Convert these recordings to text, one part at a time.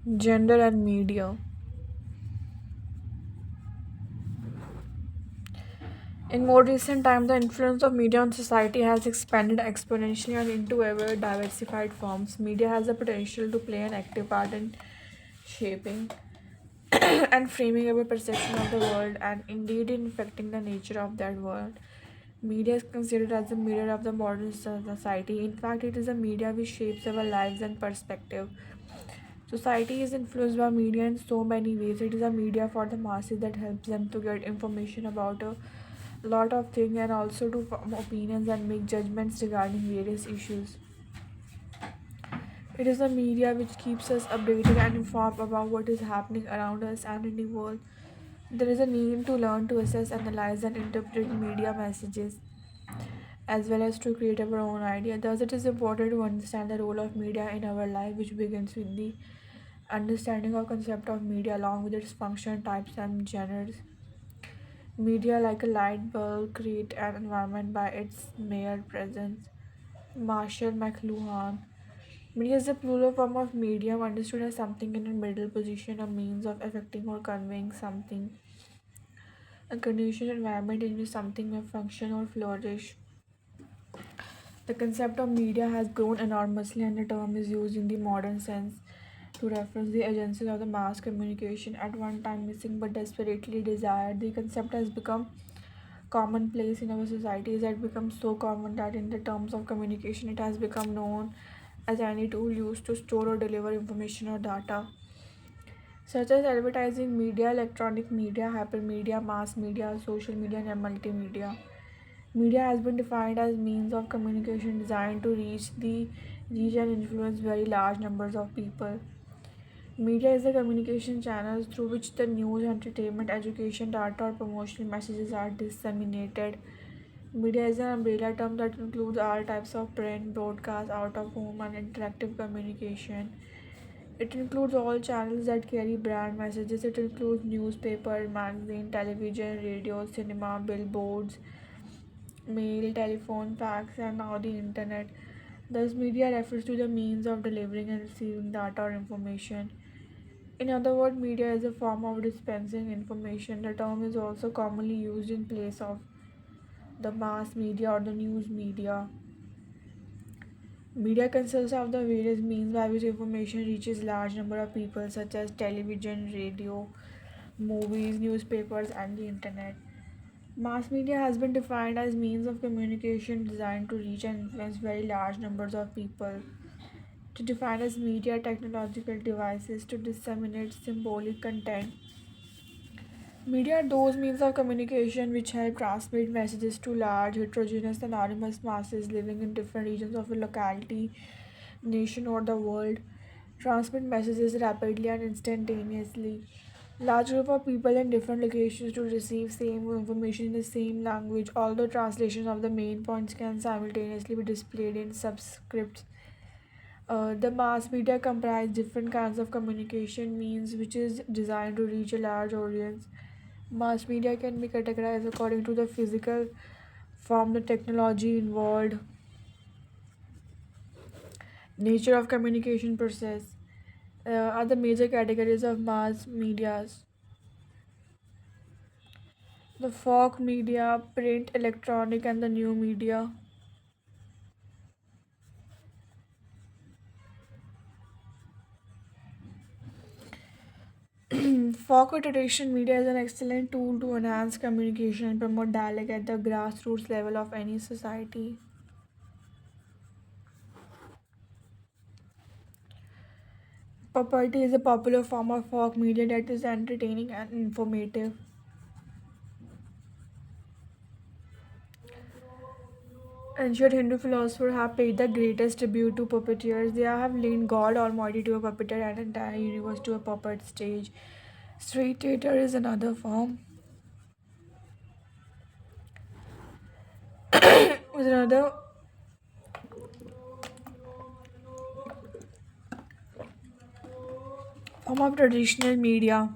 Gender and media. In more recent times, the influence of media on society has expanded exponentially and into ever diversified forms. Media has the potential to play an active part in shaping and framing our perception of the world and indeed in affecting the nature of that world. Media is considered as the mirror of the modern society. In fact, it is the media which shapes our lives and perspective. Society is influenced by media in so many ways. It is a media for the masses that helps them to get information about a lot of things and also to form opinions and make judgments regarding various issues. It is the media which keeps us updated and informed about what is happening around us and in the world. There is a need to learn to assess, analyze, and interpret media messages as well as to create our own idea. Thus, it is important to understand the role of media in our life, which begins with the understanding of concept of media along with its function, types, and genres. Media, like a light bulb, create an environment by its mere presence. Marshall McLuhan. Media is a plural form of medium understood as something in a middle position, a means of affecting or conveying something, a conditioned environment in which something may function or flourish. The concept of media has grown enormously, and the term is used in the modern sense to reference the agencies of the mass communication at one time missing but desperately desired. The concept has become commonplace in our society. It has become so common that in the terms of communication it has become known as any tool used to store or deliver information or data, such as advertising media, electronic media, hypermedia, mass media, social media, and multimedia. Media has been defined as means of communication designed to reach and influence very large numbers of people. Media is the communication channels through which the news, entertainment, education, data, or promotional messages are disseminated. Media is an umbrella term that includes all types of print, broadcast, out of home, and interactive communication. It includes all channels that carry brand messages. It includes newspaper, magazine, television, radio, cinema, billboards, mail, telephone, fax, and now the internet. Thus, media refers to the means of delivering and receiving data or information. In other words, media is a form of dispensing information. The term is also commonly used in place of the mass media or the news media. Media consists of the various means by which information reaches large number of people such as television, radio, movies, newspapers, and the internet. Mass media has been defined as means of communication designed to reach and influence very large numbers of people. To define as media technological devices to disseminate symbolic content. Media are those means of communication which help transmit messages to large, heterogeneous, anonymous masses living in different regions of a locality, nation, or the world. Transmit messages rapidly and instantaneously. Large group of people in different locations to receive same information in the same language, although translations of the main points can simultaneously be displayed in subscripts. The mass media comprise different kinds of communication means which is designed to reach a large audience. Mass media can be categorized according to the physical form, the technology involved, nature of communication process. Are the major categories of mass medias. The folk media, print, electronic, and the new media. Folk or traditional media is an excellent tool to enhance communication and promote dialogue at the grassroots level of any society. Puppetry is a popular form of folk media that is entertaining and informative. Ancient Hindu philosophers have paid the greatest tribute to puppeteers. They have linked God Almighty to a puppeteer and entire universe to a puppet stage. Street theater is another form. Is another form of traditional media,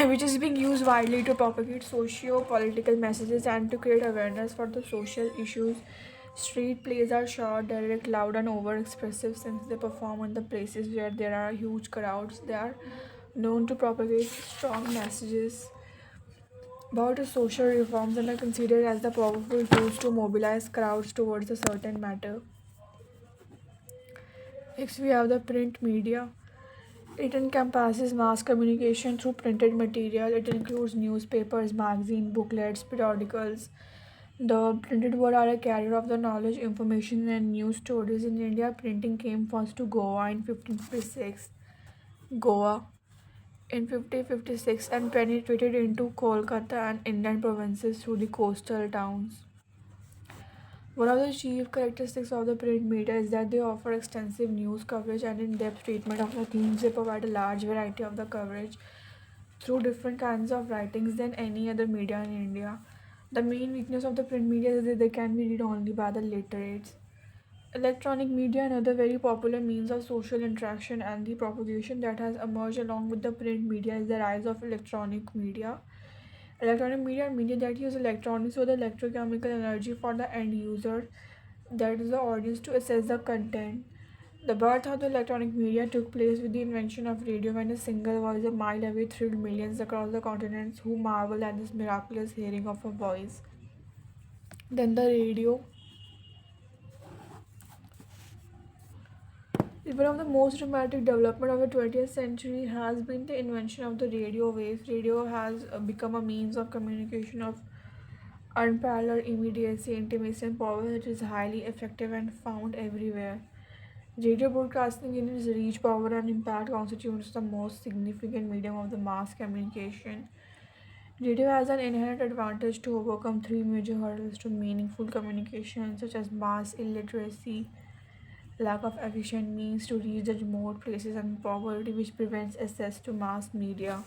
which is being used widely to propagate socio-political messages and to create awareness for the social issues Street plays are short, direct, loud, and over expressive since they perform in the places where there are huge crowds. They are known to propagate strong messages about the social reforms and are considered as the powerful tools to mobilize crowds towards a certain matter. Next, we have the print media. It encompasses mass communication through printed material. It includes newspapers, magazines, booklets, periodicals. The printed word are a carrier of the knowledge, information, and news stories. In India, printing came first to Goa in 1556. Goa in 1556 and penetrated into Kolkata and inland provinces through the coastal towns. One of the chief characteristics of the print media is that they offer extensive news coverage and in-depth treatment of the themes. They provide a large variety of the coverage through different kinds of writings than any other media in India. The main weakness of the print media is that they can be read only by the literates. Electronic media, another very popular means of social interaction and the propagation that has emerged along with the print media, is the rise of electronic media. Electronic media are media that use electronics or the electrochemical energy for the end user, that is the audience, to assess the content. The birth of the electronic media took place with the invention of radio when a single voice a mile away thrilled millions across the continents who marveled at this miraculous hearing of a voice. Then the radio. One of the most dramatic development of the 20th century has been the invention of the radio waves. Radio has become a means of communication of unparalleled immediacy, intimacy, and power that is highly effective and found everywhere. Radio broadcasting, in its reach, power, and impact, constitutes the most significant medium of the mass communication. Radio has an inherent advantage to overcome three major hurdles to meaningful communication, such as mass illiteracy, lack of efficient means to reach the remote places, and poverty, which prevents access to mass media.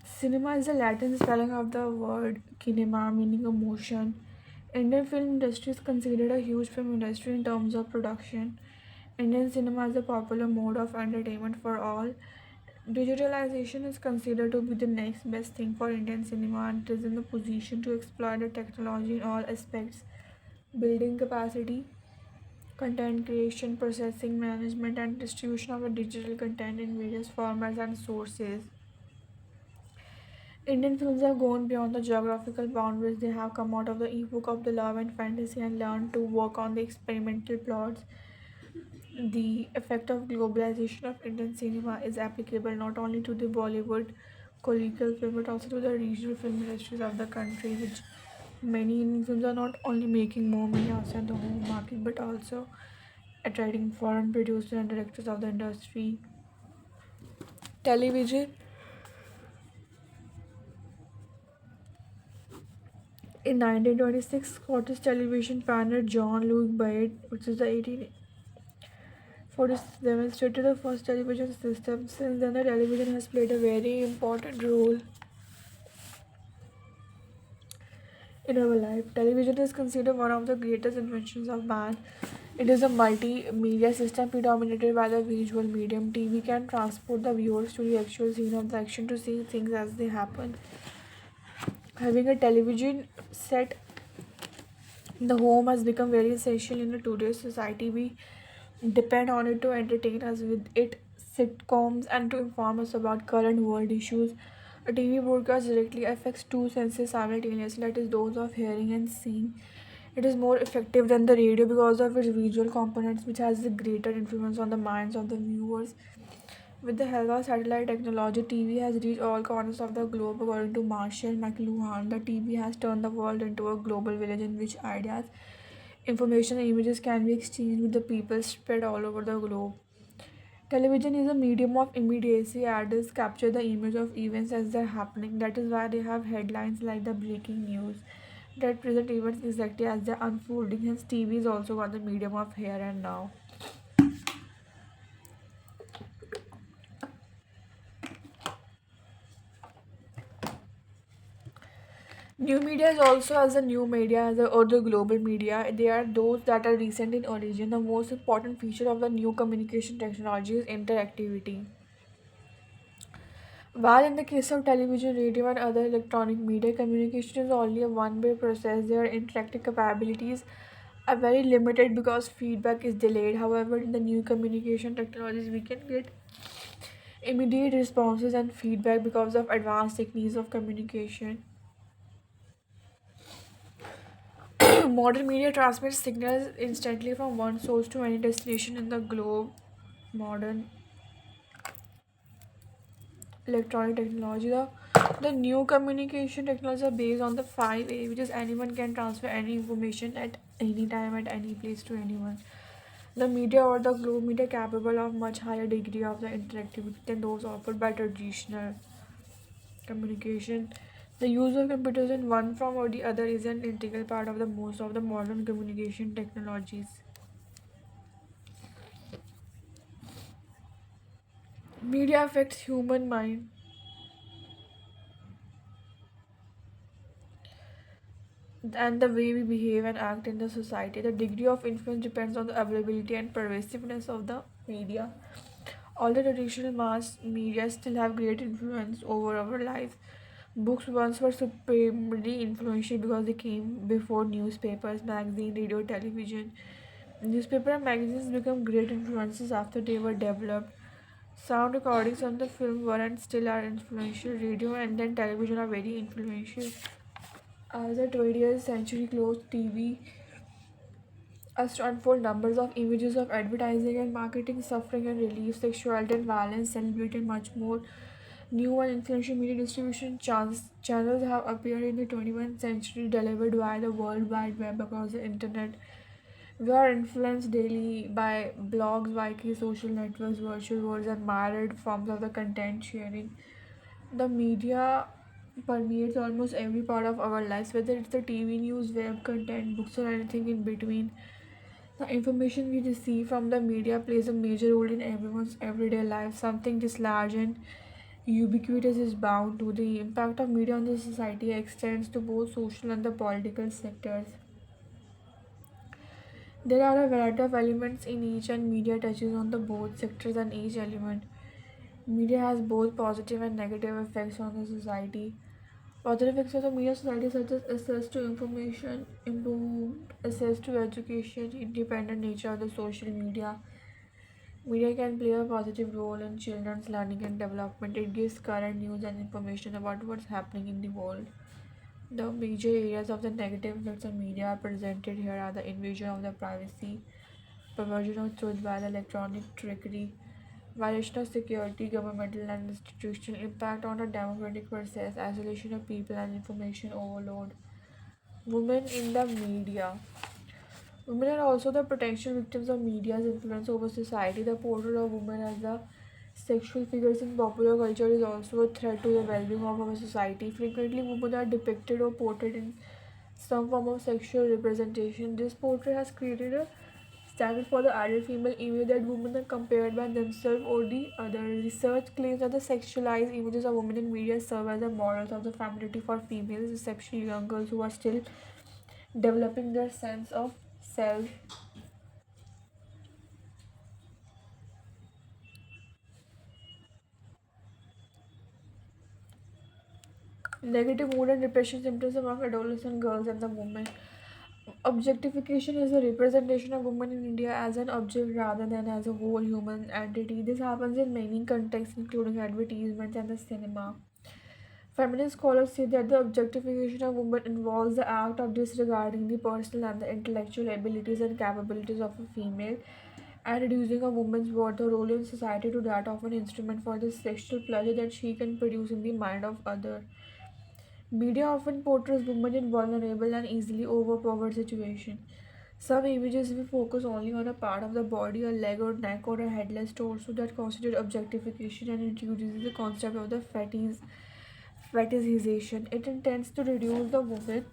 Cinema is the Latin spelling of the word kinema, meaning emotion. Indian film industry is considered a huge film industry in terms of production. Indian cinema is a popular mode of entertainment for all. Digitalization is considered to be the next best thing for Indian cinema, and it is in the position to exploit the technology in all aspects: building capacity, content creation, processing, management, and distribution of the digital content in various formats and sources. Indian films have gone beyond the geographical boundaries. They have come out of the epoch of the love and fantasy and learned to work on the experimental plots. The effect of globalization of Indian cinema is applicable not only to the Bollywood colloquial film but also to the regional film industries of the country, which many Indian films are not only making more money outside the home market but also attracting foreign producers and directors of the industry. Television. In 1926, Scottish television pioneer John Louis Baird, which is the 1840s, demonstrated the first television system. Since then, the television has played a very important role in our life. Television is considered one of the greatest inventions of man. It is a multimedia system predominated by the visual medium. TV can transport the viewers to the actual scene of the action to see things as they happen. Having a television set the home has become very essential in today's society. We depend on it to entertain us with it sitcoms and to inform us about current world issues. A TV broadcast directly affects two senses simultaneously, that is those of hearing and seeing. It is more effective than the radio because of its visual components, which has a greater influence on the minds of the viewers. With the help of satellite technology, TV has reached all corners of the globe. According to Marshall McLuhan, the TV has turned the world into a global village in which ideas, information, and images can be exchanged with the people spread all over the globe. Television is a medium of immediacy. Ads capture the image of events as they're happening. That is why they have headlines like the breaking news that present events exactly as they're unfolding. Hence, TV is also one the medium of here and now. New media is also as a new media as a, or the global media. They are those that are recent in origin. The most important feature of the new communication technology is interactivity. While in the case of television, radio, and other electronic media, communication is only a one-way process. Their interactive capabilities are very limited because feedback is delayed. However, in the new communication technologies, we can get immediate responses and feedback because of advanced techniques of communication. Modern media transmits signals instantly from one source to any destination in the globe. Modern electronic technology, the new communication technologies are based on the 5A, which is anyone can transfer any information at any time, at any place to anyone. The media or the globe media capable of much higher degree of the interactivity than those offered by traditional communication. The use of computers in one form or the other is an integral part of the most of the modern communication technologies. Media affects human mind and the way we behave and act in the society. The degree of influence depends on the availability and pervasiveness of the media. All the traditional mass media still have great influence over our lives. Books once were supremely influential because they came before newspapers, magazine, radio, television. Newspaper and magazines become great influences after they were developed. Sound recordings on the film were and still are influential. Radio and then television are very influential. As the 20th century closed, TV us to unfold numbers of images of advertising and marketing, suffering and relief, sexuality and violence, celebrated much more. New and influential media distribution channels have appeared in the 21st century, delivered via the World Wide Web across the internet. We are influenced daily by blogs, wikis, social networks, virtual worlds, and myriad forms of the content sharing. The media permeates almost every part of our lives, whether it's the TV news, web content, books, or anything in between. The information we receive from the media plays a major role in everyone's everyday life. Something this large and ubiquitous is bound to. The impact of media on the society extends to both social and the political sectors. There are a variety of elements in each, and media touches on the both sectors and each element. Media has both positive and negative effects on the society. Positive effects of the media society such as access to information, improved access to education, independent nature of the social media. Media can play a positive role in children's learning and development. It gives current news and information about what's happening in the world. The major areas of the negative effects of media are presented here are the invasion of the privacy, perversion of truth by the electronic trickery, violation of security, governmental and institutional impact on the democratic process, isolation of people and information overload. Women in the media. Women are also the potential victims of media's influence over society. The portrayal of women as the sexual figures in popular culture is also a threat to the well-being of our society. Frequently, women are depicted or portrayed in some form of sexual representation. This portrait has created a standard for the ideal female image that women are compared by themselves or the other. Research claims that the sexualized images of women in media serve as the models of the femininity for females, especially young girls who are still developing their sense of self. Negative mood and depression symptoms among adolescent girls and the women. Objectification is the representation of women in India as an object rather than as a whole human entity. This happens in many contexts, including advertisements and the cinema. Feminist scholars say that the objectification of women involves the act of disregarding the personal and the intellectual abilities and capabilities of a female and reducing a woman's worth or role in society to that of an instrument for the sexual pleasure that she can produce in the mind of others. Media often portrays women in vulnerable and easily overpowered situations. Some images will focus only on a part of the body, a leg or neck, or a headless torso that constitute objectification and introduces the concept of the fetishization. It intends to reduce the woman